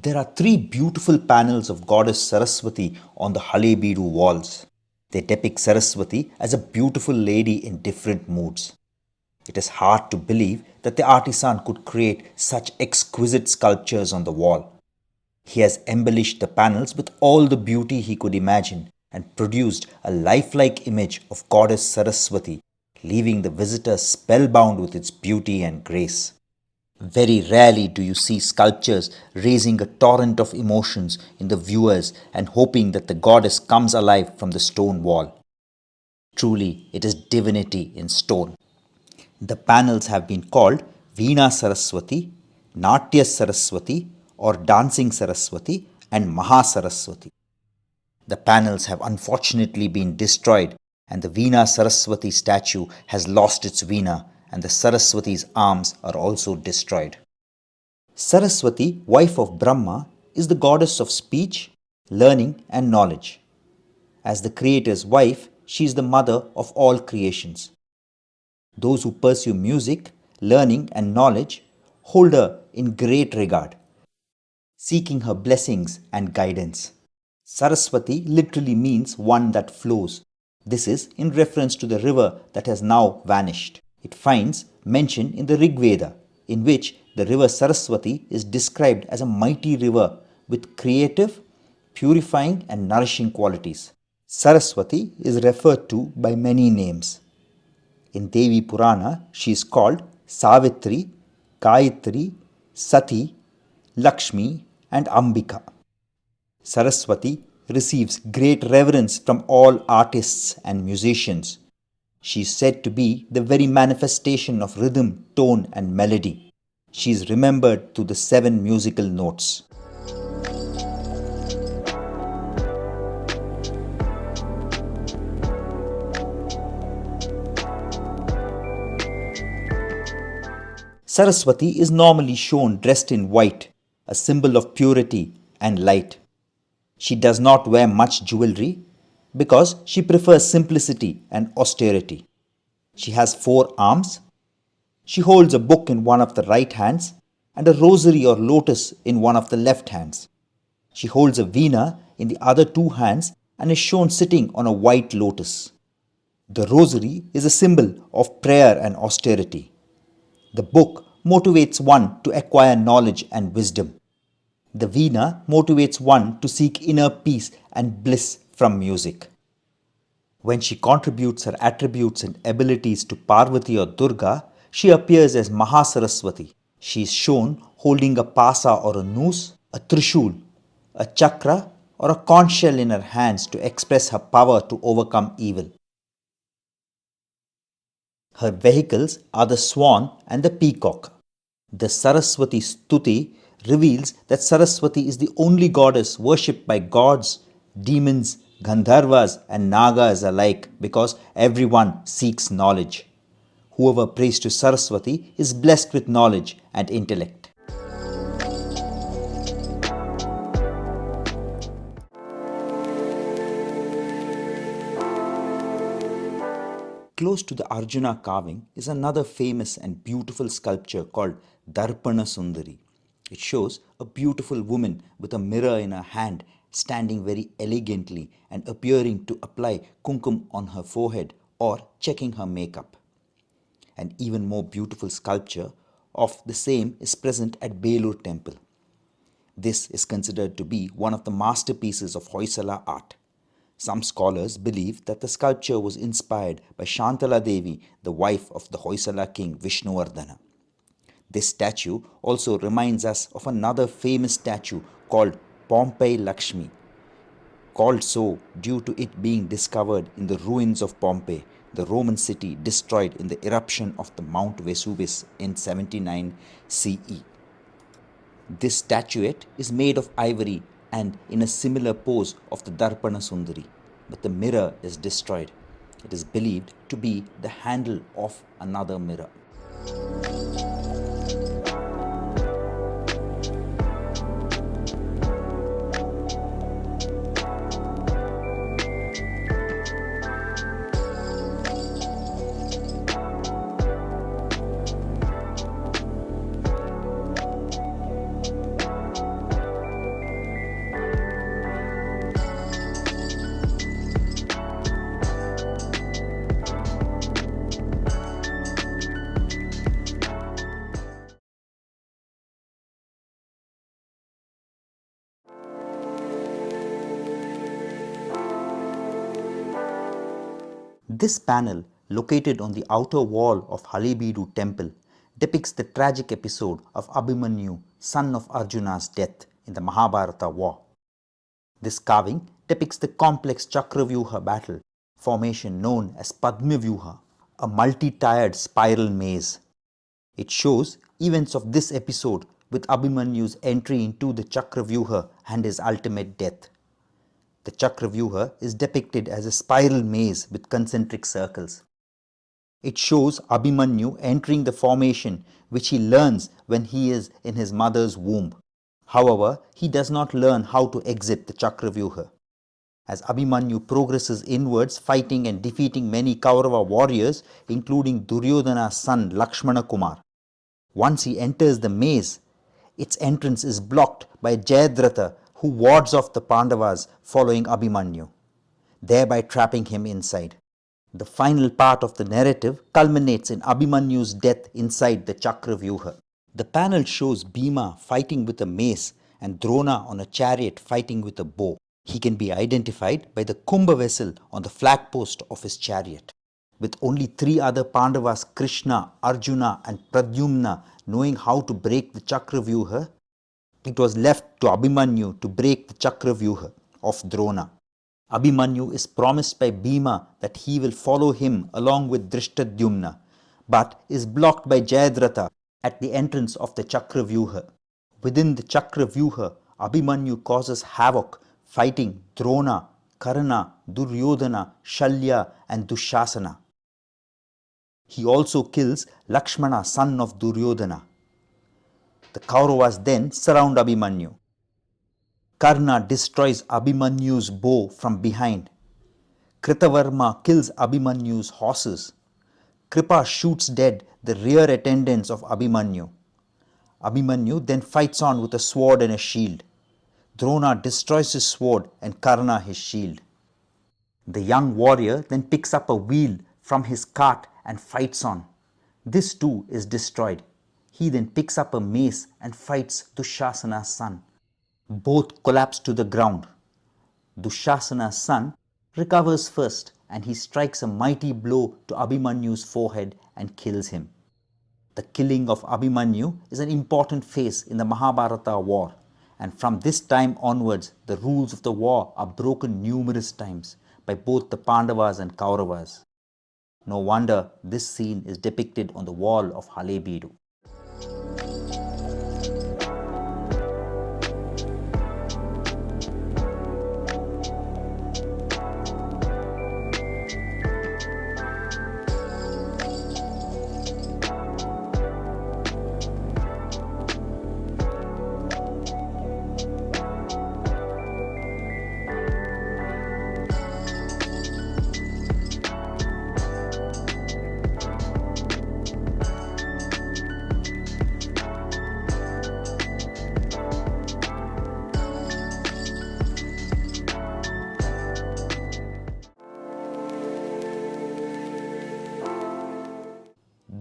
There are three beautiful panels of Goddess Saraswati on the Halebeedu walls. They depict Saraswati as a beautiful lady in different moods. It is hard to believe that the artisan could create such exquisite sculptures on the wall. He has embellished the panels with all the beauty he could imagine and produced a lifelike image of Goddess Saraswati, leaving the visitor spellbound with its beauty and grace. Very rarely do you see sculptures raising a torrent of emotions in the viewers and hoping that the goddess comes alive from the stone wall. Truly, it is divinity in stone. The panels have been called Veena Saraswati, Natya Saraswati, or Dancing Saraswati, and Maha Saraswati. The panels have unfortunately been destroyed, and the Veena Saraswati statue has lost its veena, and the Saraswati's arms are also destroyed. Saraswati, wife of Brahma, is the goddess of speech, learning, and knowledge. As the Creator's wife, she is the mother of all creations. Those who pursue music, learning, and knowledge hold her in great regard, seeking her blessings and guidance. Saraswati literally means one that flows. This is in reference to the river that has now vanished. It finds mention in the Rig Veda, in which the river Saraswati is described as a mighty river with creative, purifying, and nourishing qualities. Saraswati is referred to by many names. In Devi Purana, she is called Savitri, Gayatri, Sati, Lakshmi, and Ambika. Saraswati receives great reverence from all artists and musicians. She is said to be the very manifestation of rhythm, tone, and melody. She is remembered through the 7 musical notes. Saraswati is normally shown dressed in white, a symbol of purity and light. She does not wear much jewelry because she prefers simplicity and austerity. She has 4 arms. She holds a book in one of the right hands and a rosary or lotus in one of the left hands. She holds a veena in the other 2 hands and is shown sitting on a white lotus. The rosary is a symbol of prayer and austerity. The book motivates one to acquire knowledge and wisdom. The veena motivates one to seek inner peace and bliss from music. When she contributes her attributes and abilities to Parvati or Durga, she appears as Maha Saraswati. She is shown holding a pasa or a noose, a trishul, a chakra, or a conch shell in her hands to express her power to overcome evil. Her vehicles are the swan and the peacock. The Saraswati Stuti reveals that Saraswati is the only goddess worshipped by gods, demons, Gandharvas, and Nagas alike because everyone seeks knowledge. Whoever prays to Saraswati is blessed with knowledge and intellect. Close to the Arjuna carving is another famous and beautiful sculpture called Darpana Sundari. It shows a beautiful woman with a mirror in her hand standing very elegantly and appearing to apply kumkum on her forehead or checking her makeup. An even more beautiful sculpture of the same is present at Belur temple. This is considered to be one of the masterpieces of Hoysala art. Some scholars believe that the sculpture was inspired by Shantala Devi, the wife of the Hoysala king Vishnuvardhana. This statue also reminds us of another famous statue called Pompeii Lakshmi, called so due to it being discovered in the ruins of Pompeii, the Roman city destroyed in the eruption of the Mount Vesuvius in 79 CE. This statuette is made of ivory and in a similar pose of the Darpana Sundari, but the mirror is destroyed. It is believed to be the handle of another mirror. This panel, located on the outer wall of Halebeedu temple, depicts the tragic episode of Abhimanyu, son of Arjuna's death in the Mahabharata war. This carving depicts the complex Chakravyuha battle formation known as Padmavyuha, a multi-tiered spiral maze. It shows events of this episode with Abhimanyu's entry into the Chakravyuha and his ultimate death. The Chakravyuha is depicted as a spiral maze with concentric circles. It shows Abhimanyu entering the formation which he learns when he is in his mother's womb. However, he does not learn how to exit the Chakravyuha. As Abhimanyu progresses inwards, fighting and defeating many Kaurava warriors, including Duryodhana's son Lakshmana Kumar. Once he enters the maze, its entrance is blocked by Jayadratha, who wards off the Pandavas following Abhimanyu, thereby trapping him inside. The final part of the narrative culminates in Abhimanyu's death inside the Chakravyuha. The panel shows Bhima fighting with a mace and Drona on a chariot fighting with a bow. He can be identified by the Kumbha vessel on the flagpost of his chariot. With only 3 other Pandavas, Krishna, Arjuna and Pradyumna, knowing how to break the Chakravyuha, it was left to Abhimanyu to break the Chakravyuha of Drona. Abhimanyu is promised by Bhima that he will follow him along with Drishtadyumna, but is blocked by Jayadratha at the entrance of the Chakravyuha. Within the Chakravyuha, Abhimanyu causes havoc, fighting Drona, Karna, Duryodhana, Shalya and Dushasana. He also kills Lakshmana, son of Duryodhana. The Kauravas then surround Abhimanyu. Karna destroys Abhimanyu's bow from behind. Kritavarma kills Abhimanyu's horses. Kripa shoots dead the rear attendants of Abhimanyu. Abhimanyu then fights on with a sword and a shield. Drona destroys his sword and Karna his shield. The young warrior then picks up a wheel from his cart and fights on. This too is destroyed. He then picks up a mace and fights Dushasana's son. Both collapse to the ground. Dushasana's son recovers first and he strikes a mighty blow to Abhimanyu's forehead and kills him. The killing of Abhimanyu is an important phase in the Mahabharata war, and from this time onwards the rules of the war are broken numerous times by both the Pandavas and Kauravas. No wonder this scene is depicted on the wall of Halebeedu.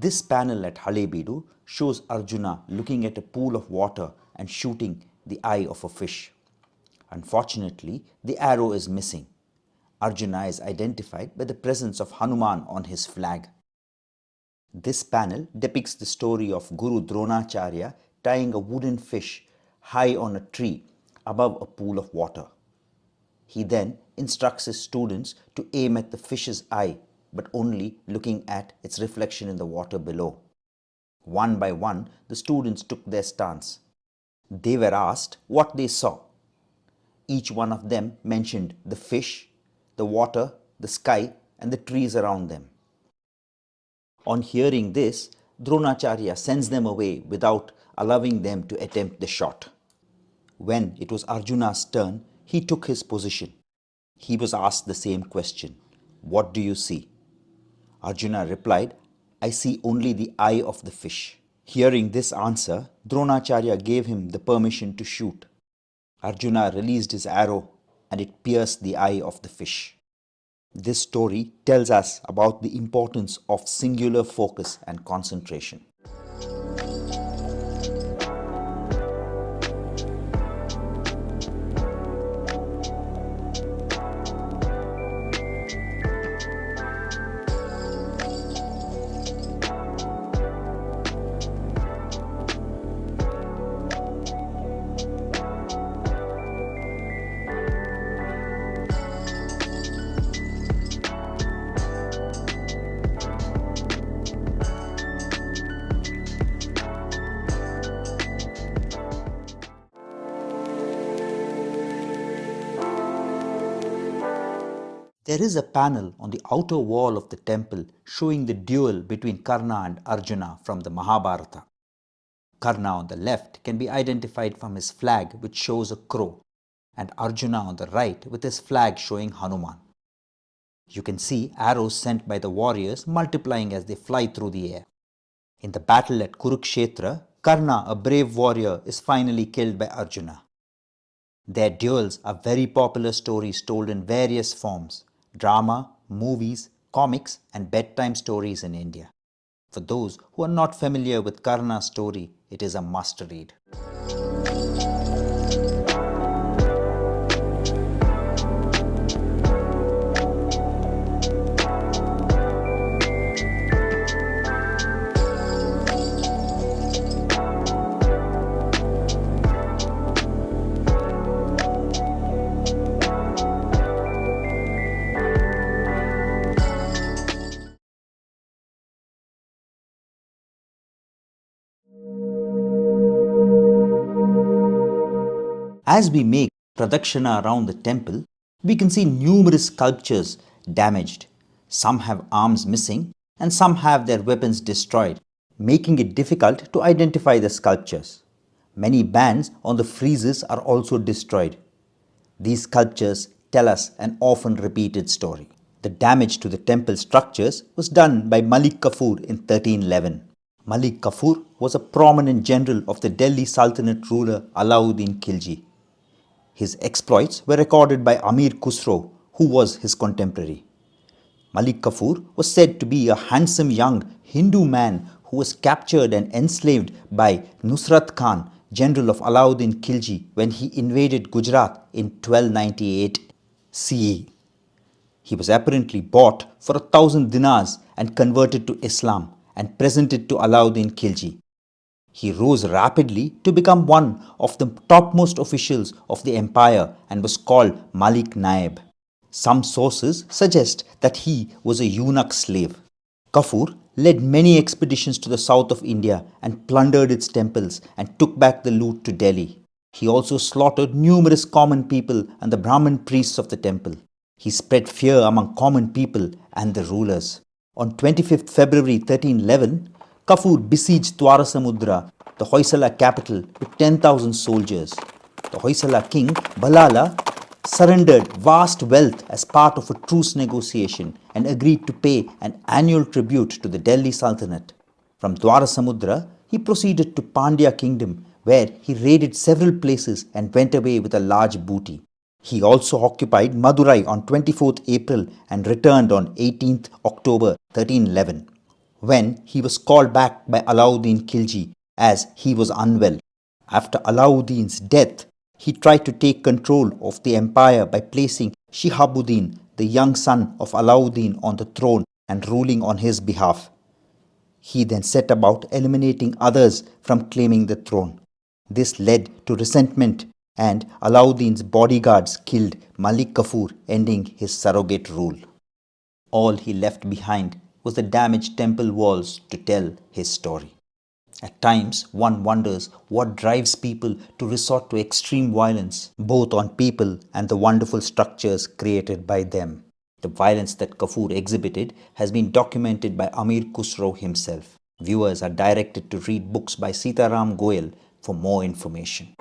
This panel at Halebeedu shows Arjuna looking at a pool of water and shooting the eye of a fish. Unfortunately, the arrow is missing. Arjuna is identified by the presence of Hanuman on his flag. This panel depicts the story of Guru Dronacharya tying a wooden fish high on a tree above a pool of water. He then instructs his students to aim at the fish's eye, but only looking at its reflection in the water below. One by one, the students took their stance. They were asked what they saw. Each one of them mentioned the fish, the water, the sky, and the trees around them. On hearing this, Dronacharya sends them away without allowing them to attempt the shot. When it was Arjuna's turn, he took his position. He was asked the same question, "What do you see?" Arjuna replied, "I see only the eye of the fish." Hearing this answer, Dronacharya gave him the permission to shoot. Arjuna released his arrow and it pierced the eye of the fish. This story tells us about the importance of singular focus and concentration. There is a panel on the outer wall of the temple showing the duel between Karna and Arjuna from the Mahabharata. Karna on the left can be identified from his flag, which shows a crow, and Arjuna on the right with his flag showing Hanuman. You can see arrows sent by the warriors multiplying as they fly through the air. In the battle at Kurukshetra, Karna, a brave warrior, is finally killed by Arjuna. Their duels are very popular stories told in various forms: drama, movies, comics, and bedtime stories in India. For those who are not familiar with Karna's story, it is a must read. As we make pradakshina around the temple, we can see numerous sculptures damaged. Some have arms missing and some have their weapons destroyed, making it difficult to identify the sculptures. Many bands on the friezes are also destroyed. These sculptures tell us an often repeated story. The damage to the temple structures was done by Malik Kafur in 1311. Malik Kafur was a prominent general of the Delhi Sultanate ruler Alauddin Khilji. His exploits were recorded by Amir Khusro, who was his contemporary. Malik Kafur was said to be a handsome young Hindu man who was captured and enslaved by Nusrat Khan, general of Alauddin Khilji, when he invaded Gujarat in 1298 CE. He was apparently bought for 1,000 dinars and converted to Islam and presented to Alauddin Khilji. He rose rapidly to become one of the topmost officials of the empire and was called Malik Naib. Some sources suggest that he was a eunuch slave. Kafur led many expeditions to the south of India and plundered its temples and took back the loot to Delhi. He also slaughtered numerous common people and the Brahmin priests of the temple. He spread fear among common people and the rulers. On 25th February 1311, Kafur besieged Dwarasamudra, the Hoysala capital, with 10,000 soldiers. The Hoysala king, Balala, surrendered vast wealth as part of a truce negotiation and agreed to pay an annual tribute to the Delhi Sultanate. From Dwarasamudra, he proceeded to Pandya kingdom, where he raided several places and went away with a large booty. He also occupied Madurai on 24th April and returned on 18th October 1311, when he was called back by Alauddin Khilji as he was unwell. After Alauddin's death, he tried to take control of the empire by placing Shihabuddin, the young son of Alauddin, on the throne and ruling on his behalf. He then set about eliminating others from claiming the throne. This led to resentment, and Alauddin's bodyguards killed Malik Kafur, ending his surrogate rule. All he left behind was the damaged temple walls to tell his story. At times, one wonders what drives people to resort to extreme violence, both on people and the wonderful structures created by them. The violence that Kafur exhibited has been documented by Amir Khusro himself. Viewers are directed to read books by Sitaram Goyal for more information.